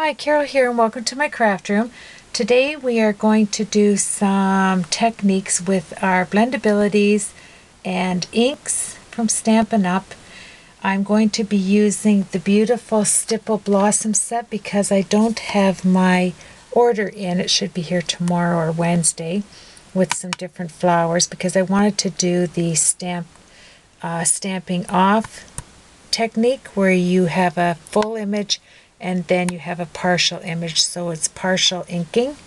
Hi, Carol here, and welcome to my craft room. Today we are going to do some techniques with our Blendabilities and inks from Stampin' Up. I'm going to be using the beautiful Stipple Blossom set because I don't have my order in. It should be here tomorrow or Wednesday with some different flowers because I wanted to do the stamping off technique where you have a full image and then you have a partial image, so it's partial inking.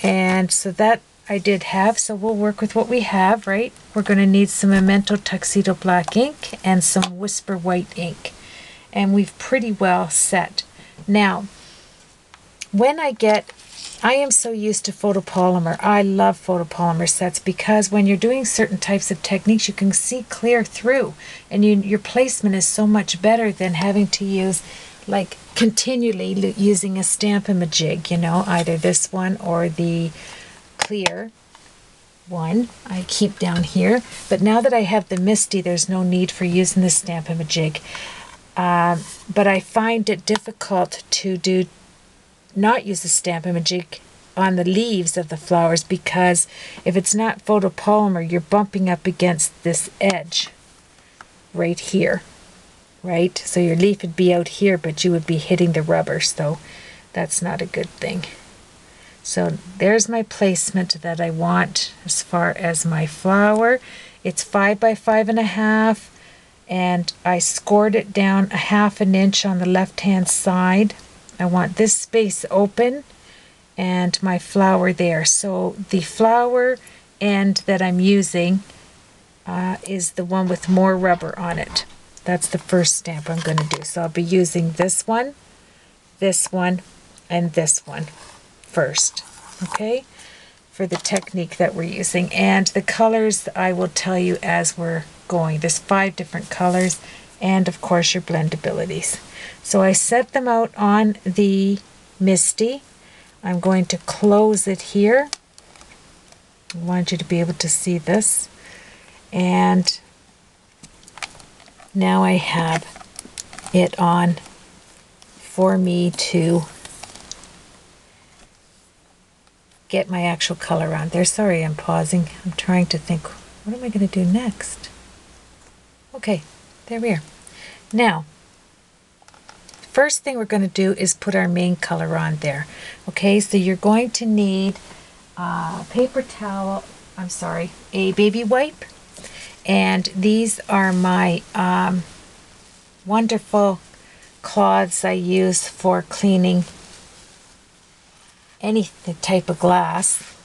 And so that I did have, so we'll work with what we have, right? We're going to need some Memento Tuxedo Black ink and some Whisper White ink. And we've pretty well set. Now, when I am so used to photopolymer. I love photopolymer sets because when you're doing certain types of techniques, you can see clear through. And your placement is so much better than having to use, like, continually using a Stamp-A-Majig, you know, either this one or the clear one I keep down here. But now that I have the Misty, there's no need for using the Stamp-A-Majig. But I find it difficult to not use the Stamp-A-Majig on the leaves of the flowers because if it's not photopolymer, you're bumping up against this edge right here. Right? So your leaf would be out here, but you would be hitting the rubber, so that's not a good thing. So there's my placement that I want as far as my flower. It's 5 by 5.5, and I scored it down 1/2 inch on the left-hand side. I want this space open and my flower there. So the flower end that I'm using is the one with more rubber on it. That's the first stamp I'm going to do. So I'll be using this one, and this one first, okay, for the technique that we're using. And the colors I will tell you as we're going. There's 5 different colors, and of course your Blendabilities. So I set them out on the Misty. I'm going to close it here. I want you to be able to see this. And now I have it on for me to get my actual color on there. Sorry, I'm pausing. I'm trying to think, what am I going to do next? Okay, there we are. Now, first thing we're going to do is put our main color on there. Okay, so you're going to need a paper towel, a baby wipe. And these are my wonderful cloths I use for cleaning any type of glass.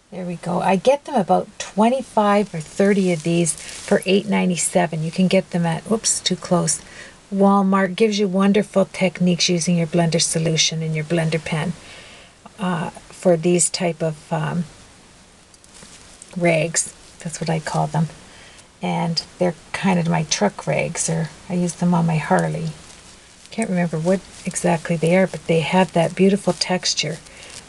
There we go. I get them about 25 or 30 of these for $8.97. You can get them at, oops, too close. Walmart. Gives you wonderful techniques using your blender solution and your blender pen for these type of rags. That's what I call them. And they're kind of my truck rags, or I use them on my Harley. Can't remember what exactly they are, but they have that beautiful texture.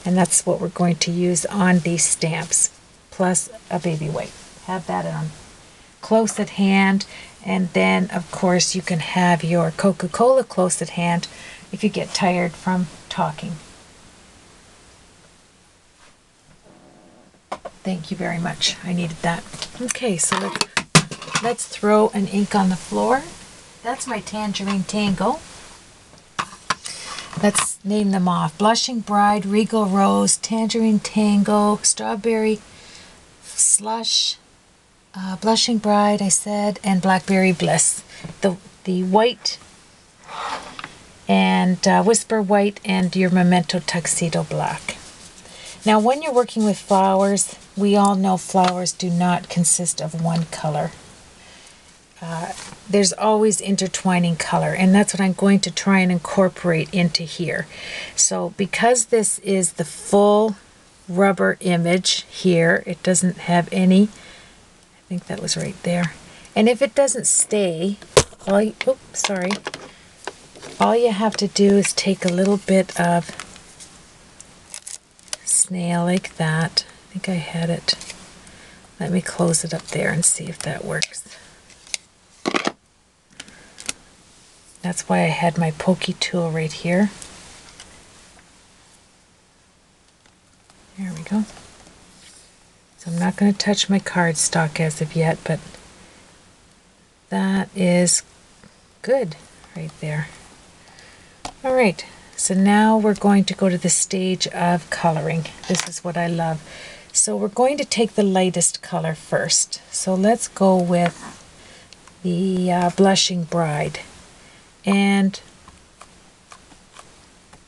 And that's what we're going to use on these stamps, plus a baby wipe. Have that on close at hand. And then, of course, you can have your Coca-Cola close at hand if you get tired from talking. Thank you very much. I needed that. Okay, so let's throw an ink on the floor. That's my Tangerine Tango. Let's name them off. Blushing Bride, Regal Rose, Tangerine Tango, Strawberry Slush, Blushing Bride, I said, and Blackberry Bliss. The white and Whisper White and your Memento Tuxedo Black. Now, when you're working with flowers, we all know flowers do not consist of one color. There's always intertwining color, and that's what I'm going to try and incorporate into here. So because this is the full rubber image here, it doesn't have any, I think that was right there. And if it doesn't stay, all you have to do is take a little bit of snail like that. I think I had it. Let me close it up there and see if that works. That's why I had my pokey tool right here. There we go. So I'm not going to touch my cardstock as of yet, but that is good right there. All right, so now we're going to go to the stage of coloring. This is what I love. So we're going to take the lightest color first. So let's go with the Blushing Bride. And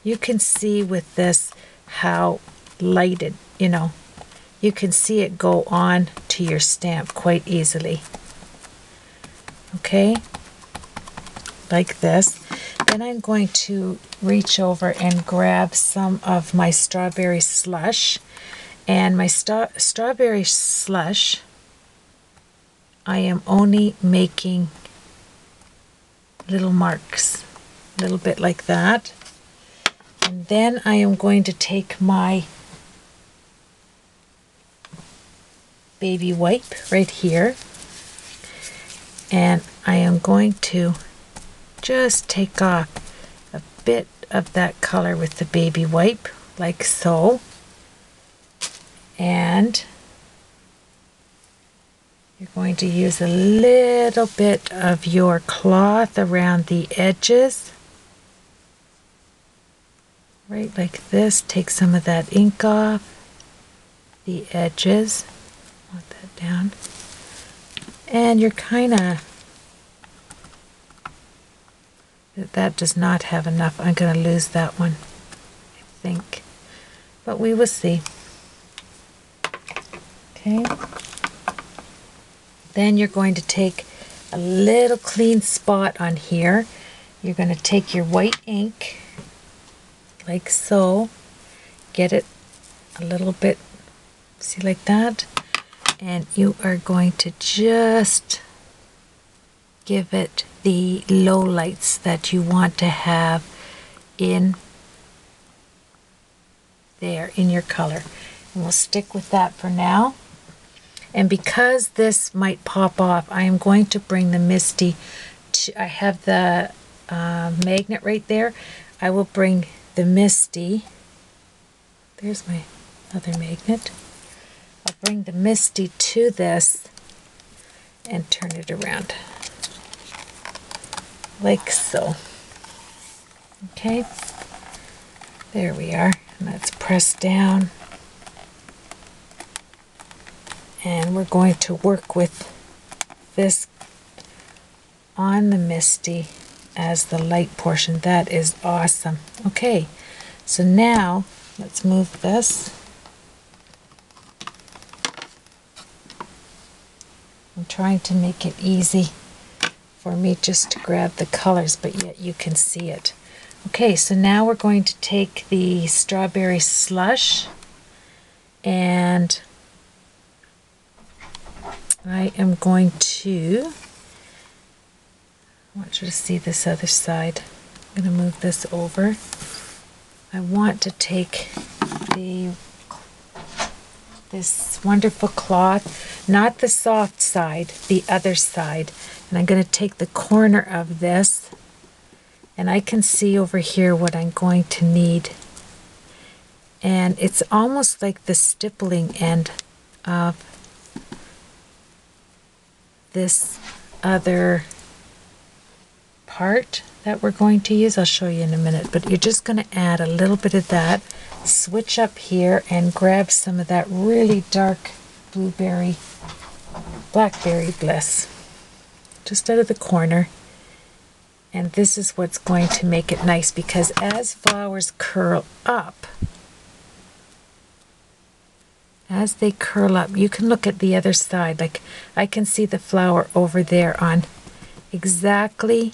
you can see with this how lighted, you can see it go on to your stamp quite easily. Okay, like this. Then I'm going to reach over and grab some of my strawberry slush. And my strawberry slush, I am only making little marks, a little bit like that. And then I am going to take my baby wipe right here, and I am going to just take off a bit of that color with the baby wipe, like so. And you're going to use a little bit of your cloth around the edges, right like this. Take some of that ink off the edges, put that down, and you're kind of, that does not have enough. I'm going to lose that one, I think, but we will see. Okay. Then you're going to take a little clean spot on here. You're going to take your white ink, like so, get it a little bit, see, like that, and you are going to just give it the low lights that you want to have in there in your color. And we'll stick with that for now. And because this might pop off, I am going to bring the Misty to, I have the magnet right there. I will bring the Misty, there's my other magnet. I'll bring the Misty to this and turn it around, like so. Okay, there we are. And that's pressed down. And we're going to work with this on the Misty as the light portion. That is awesome. Okay, so now let's move this. I'm trying to make it easy for me just to grab the colors, but yet you can see it. Okay, so now we're going to take the strawberry slush, and I am going to, I want you to see this other side. I'm going to move this over. I want to take this wonderful cloth, not the soft side, the other side, and I'm going to take the corner of this, and I can see over here what I'm going to need. And it's almost like the stippling end of this other part that we're going to use. I'll show you in a minute, but you're just going to add a little bit of that, switch up here and grab some of that really dark blueberry, blackberry bliss, just out of the corner. And this is what's going to make it nice, because as flowers curl up, as they curl up, you can look at the other side. Like I can see the flower over there on exactly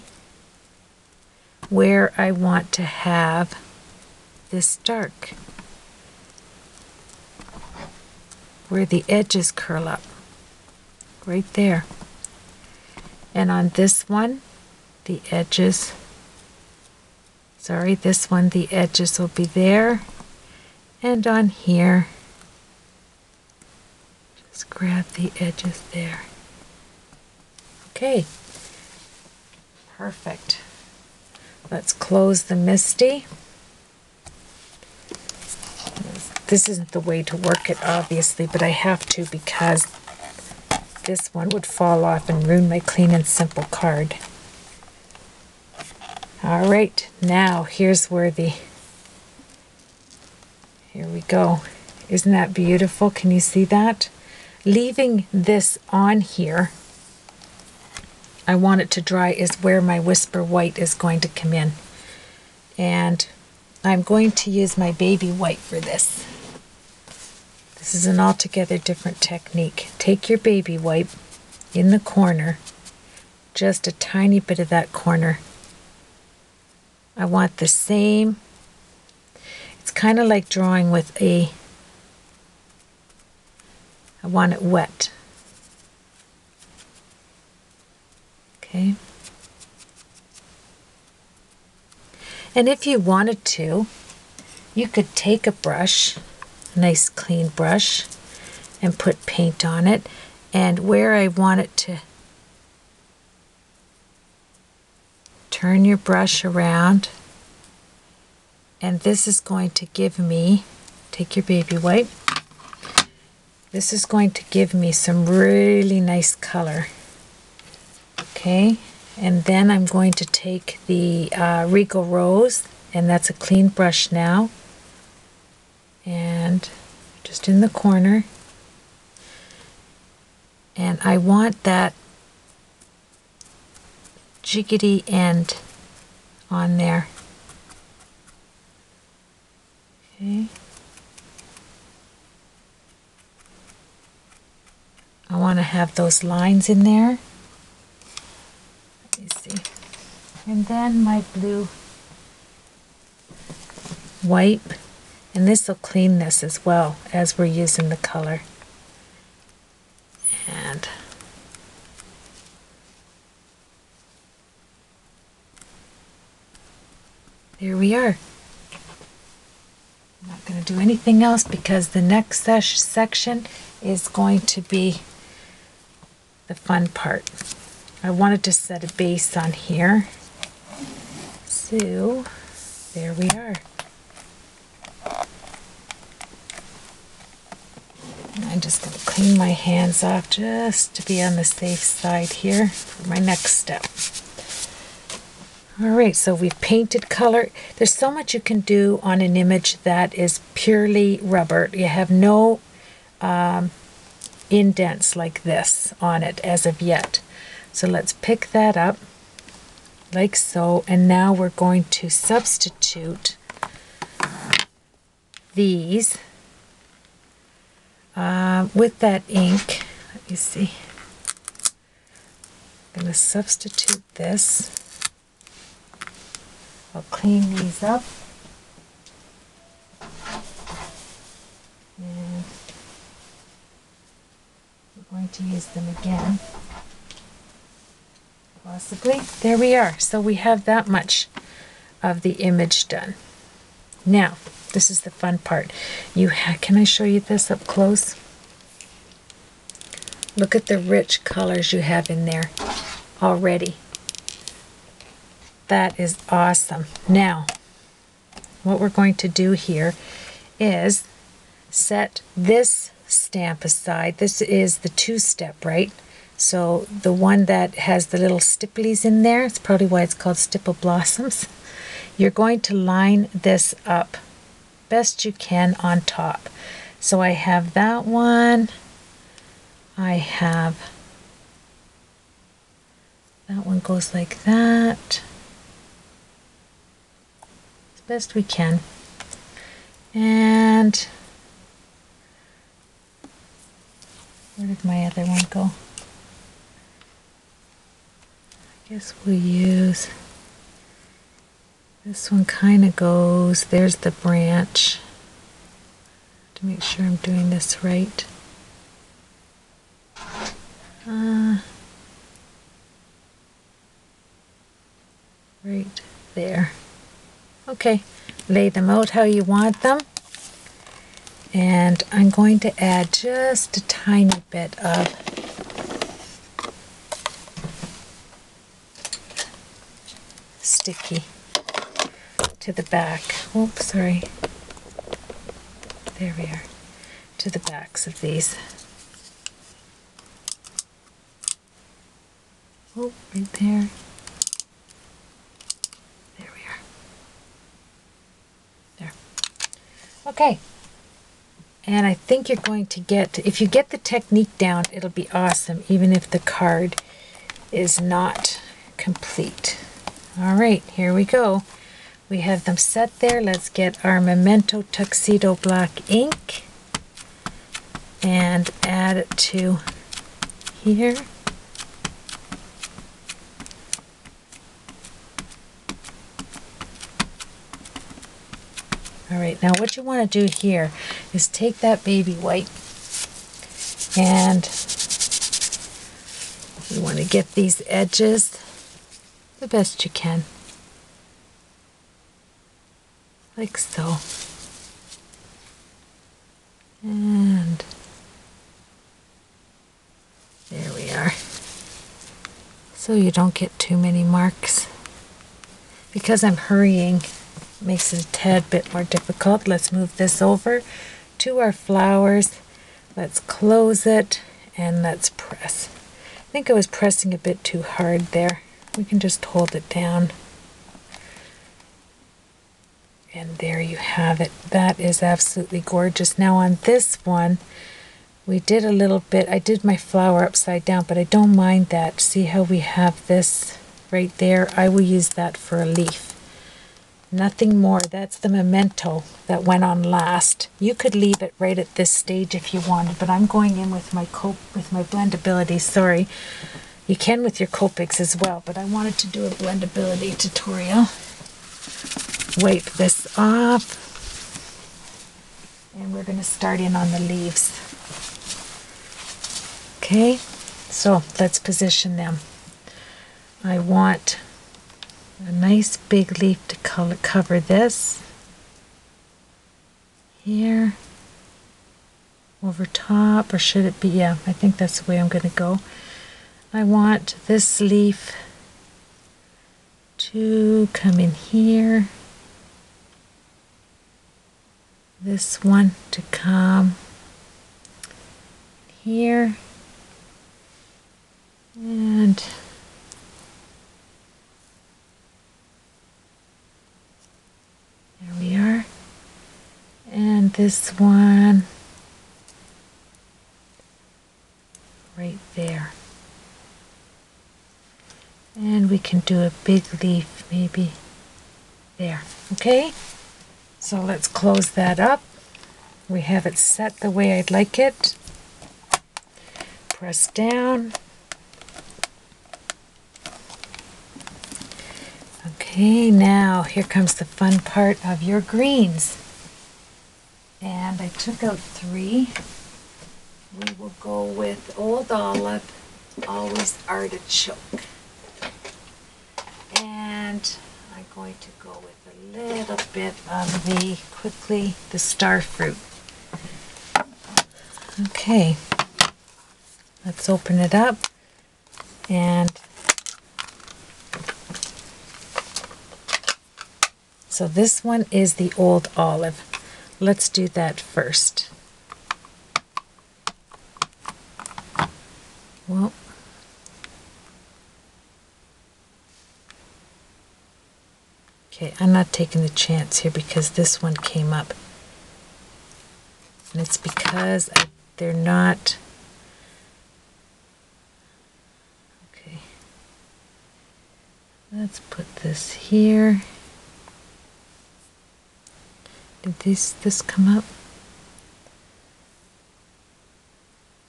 where I want to have this dark, where the edges curl up, right there. And on this one, the edges, this one, the edges will be there. And on here, just grab the edges there. Okay, perfect. Let's close the Misty. this isn't the way to work it, obviously, but I have to because this one would fall off and ruin my clean and simple card. All right, now here's where here we go. Isn't that beautiful? Can you see that? Leaving this on here, I want it to dry, is where my Whisper White is going to come in. And I'm going to use my baby white for this. This is an altogether different technique. Take your baby white in the corner, just a tiny bit of that corner. I want the same, it's kind of like drawing with I want it wet. Okay. And if you wanted to, you could take a brush, a nice clean brush, and put paint on it. And where I want it to turn your brush around, and this is going to give me, take your baby white, this is going to give me some really nice color. Okay, and then I'm going to take the Regal Rose, and that's a clean brush now, and just in the corner, and I want that jiggity end on there. Okay. I want to have those lines in there. Let me see. And then my blue wipe, and this will clean this as well as we're using the color. And there we are. I'm not going to do anything else because the next section is going to be the fun part. I wanted to set a base on here. So there we are. And I'm just going to clean my hands off just to be on the safe side here for my next step. Alright, so we've painted color. There's so much you can do on an image that is purely rubber. You have no indents like this on it as of yet. So let's pick that up like so, and now we're going to substitute these with that ink. Let me see. I'm going to substitute this. I'll clean these up. And we're going to use them again. Possibly. There we are. So we have that much of the image done. Now, this is the fun part. Can I show you this up close? Look at the rich colors you have in there already. That is awesome. Now, what we're going to do here is set this stamp aside. This is the two-step, right? So the one that has the little stipplies in there, it's probably why it's called Stipple Blossoms. You're going to line this up best you can on top. So I have that one. I have that one goes like that. As best we can. And where did my other one go? I guess we'll use this one. Kind of goes, there's the branch, to make sure I'm doing this right. Right there. Okay, lay them out how you want them. And I'm going to add just a tiny bit of sticky to the back. Oops, sorry. There we are. To the backs of these. Oh, right there. There we are. There. Okay. And I think you're going to get, if you get the technique down, it'll be awesome, even if the card is not complete. All right, here we go. We have them set there. Let's get our Memento Tuxedo Black ink and add it to here. All right, now what you want to do here is take that baby white and you want to get these edges the best you can, like so. And there we are. So you don't get too many marks. Because I'm hurrying, it makes it a tad bit more difficult. Let's move this over to our flowers. Let's close it and let's press. I think I was pressing a bit too hard there. We can just hold it down. And there you have it. That is absolutely gorgeous. Now on this one, we did a little bit, I did my flower upside down, but I don't mind that. See how we have this right there? I will use that for a leaf. Nothing more. That's the Memento that went on last. You could leave it right at this stage if you wanted, but I'm going in with my Blendabilities. Sorry. You can with your Copics as well, but I wanted to do a blendability tutorial. Wipe this off. And we're going to start in on the leaves. Okay, so let's position them. I want a nice big leaf to cover this. Here. Over top, or should it be? Yeah, I think that's the way I'm going to go. I want this leaf to come in here. This one to come here. And there we are. And this one right there. And we can do a big leaf maybe there. Okay? So let's close that up. We have it set the way I'd like it. Press down. Okay, now here comes the fun part of your greens. And I took out 3. We will go with Old Olive, Always Artichoke. And I'm going to go with a little bit of the star fruit. Okay, let's open it up. And so this one is the Old Olive. Let's do that first. Well, okay, I'm not taking the chance here because this one came up. And it's because they're not... Okay. Let's put this here. Did this come up?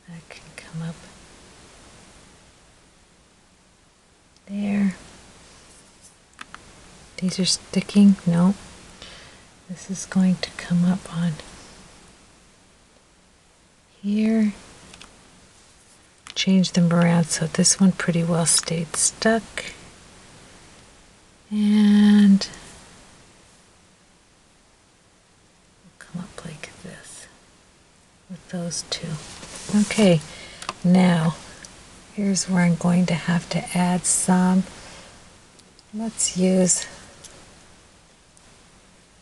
That can come up. There. These are sticking. No. This is going to come up on here. Change them around so this one pretty well stayed stuck. And come up like this with those two. Okay, now here's where I'm going to have to add some. Let's use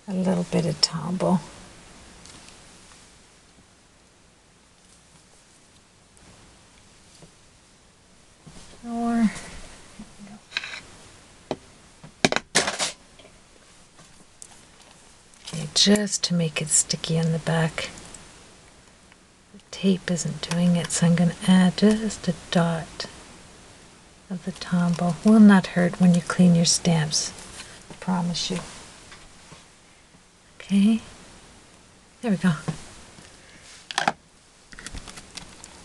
a little bit of Tombow. Okay, just to make it sticky on the back. The tape isn't doing it, so I'm going to add just a dot of the Tombow. Will not hurt when you clean your stamps, I promise you. Okay, there we go.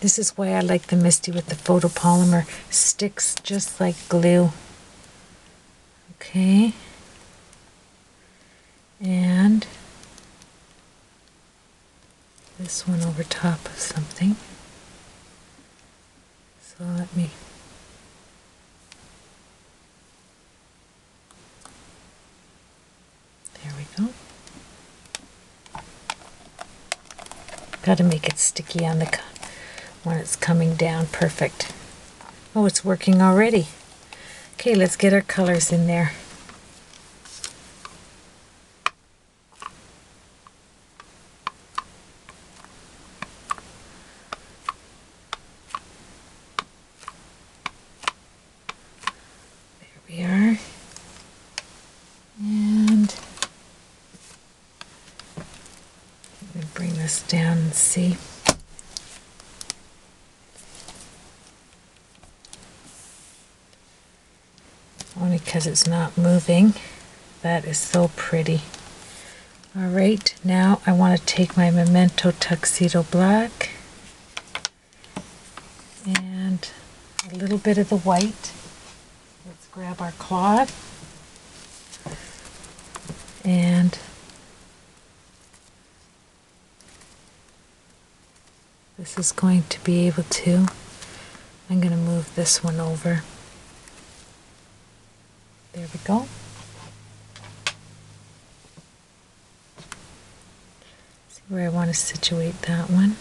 This is why I like the Misty with the photopolymer. Sticks just like glue. Okay. And this one over top of something. So let me... There we go. Got to make it sticky on the when it's coming down. Perfect. Oh, it's working already. Okay, let's get our colors in there. There we are. And let me bring this down and see. Only because it's not moving. That is so pretty. Alright, now I want to take my Memento Tuxedo Black and a little bit of the white. Let's grab our cloth and this is going to be able to, I'm going to move this one over. There we go. See where I want to situate that one.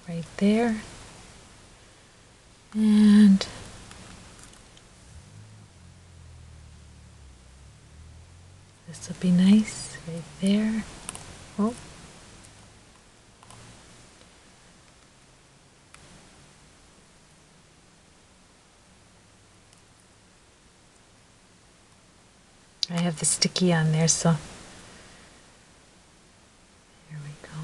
Right there. And this will be nice right there. Oh. I have the sticky on there, so here we go.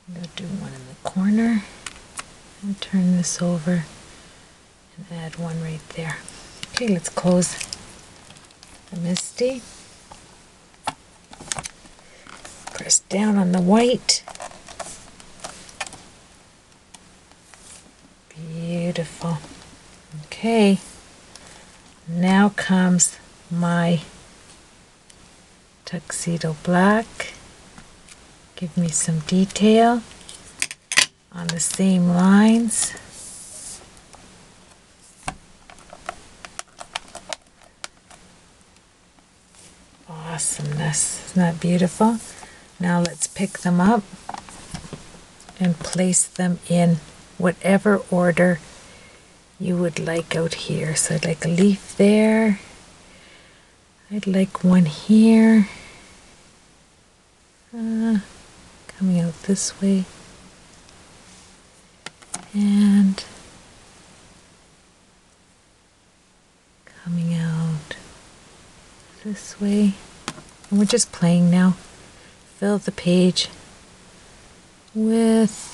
I'm going to do one in the corner and turn this over and add one right there. Okay, let's close the Misty. Press down on the white. Beautiful. Okay. Now comes my Tuxedo Black. Give me some detail on the same lines. Awesomeness. Isn't that beautiful? Now let's pick them up and place them in whatever order you would like out here. So I'd like a leaf there. I'd like one here. Coming out this way. And coming out this way. And we're just playing now. Fill the page with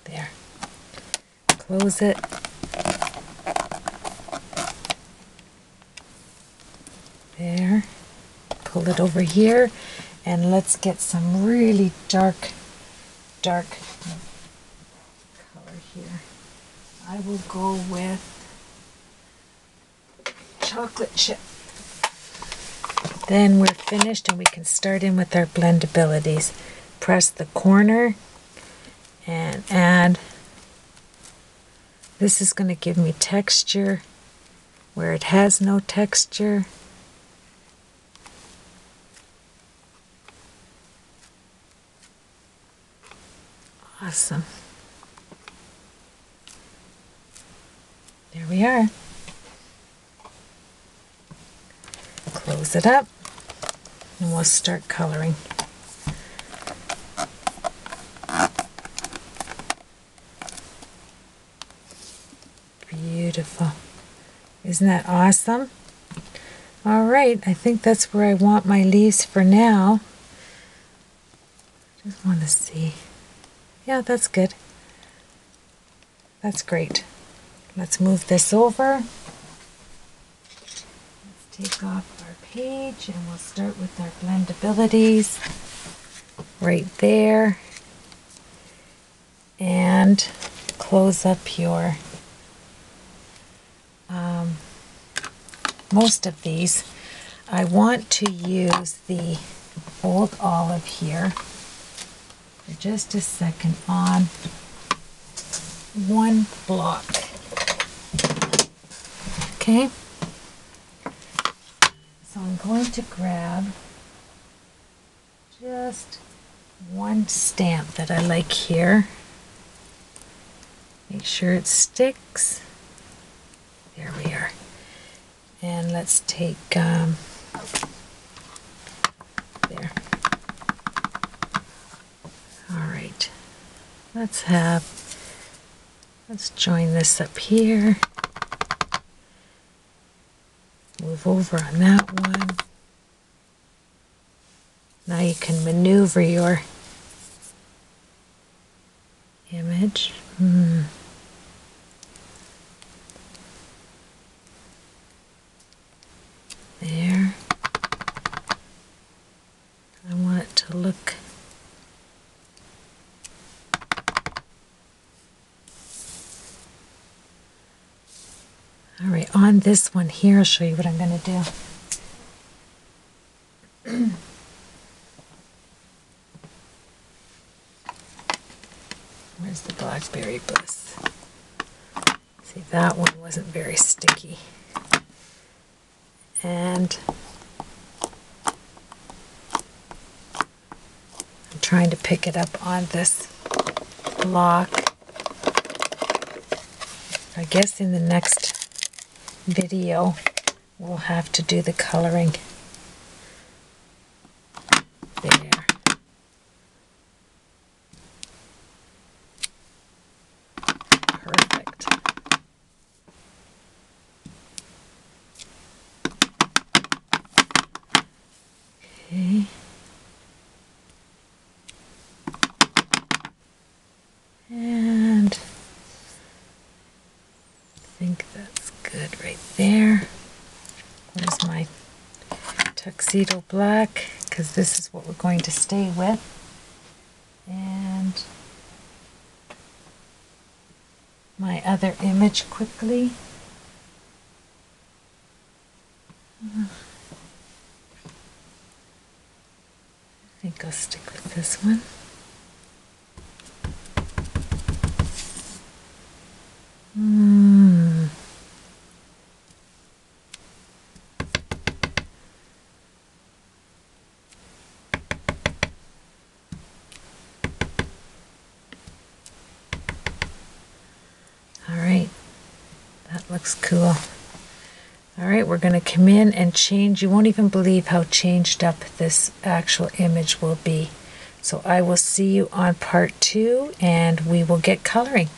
there. Close it. There. Pull it over here and let's get some really dark color here. I will go with chocolate chip. Then we're finished and we can start in with our blendabilities. Press the corner and add. This is going to give me texture where it has no texture. Awesome. There we are. Close it up and we'll start coloring. beautiful. Isn't that awesome? All right, I think that's where I want my leaves for now. Just want to see. Yeah, that's good. That's great. Let's move this over. Let's take off our page and we'll start with our blendabilities right there. And close up your most of these. I want to use the old olive here for just a second on one block. Okay, so I'm going to grab just one stamp that I like here. Make sure it sticks. There we are. And let's take there. All right. Let's join this up here. Move over on that one. Now you can maneuver your image. There. I want it to look all right. On this one here, I'll show you what I'm going to do. Where's the blackberry bliss? See, that one wasn't very sticky. And I'm trying to pick it up on this block. I guess in the next video we'll have to do the coloring. There. Perfect. Okay. And I think that's good right there. Where's my tuxedo black? Because this is what we're going to stay with. And my other image quickly. I think I'll stick with this one. All right, that looks cool. All right, we're going to come in and change. You won't even believe how changed up this actual image will be. So I will see you on part 2 and we will get coloring.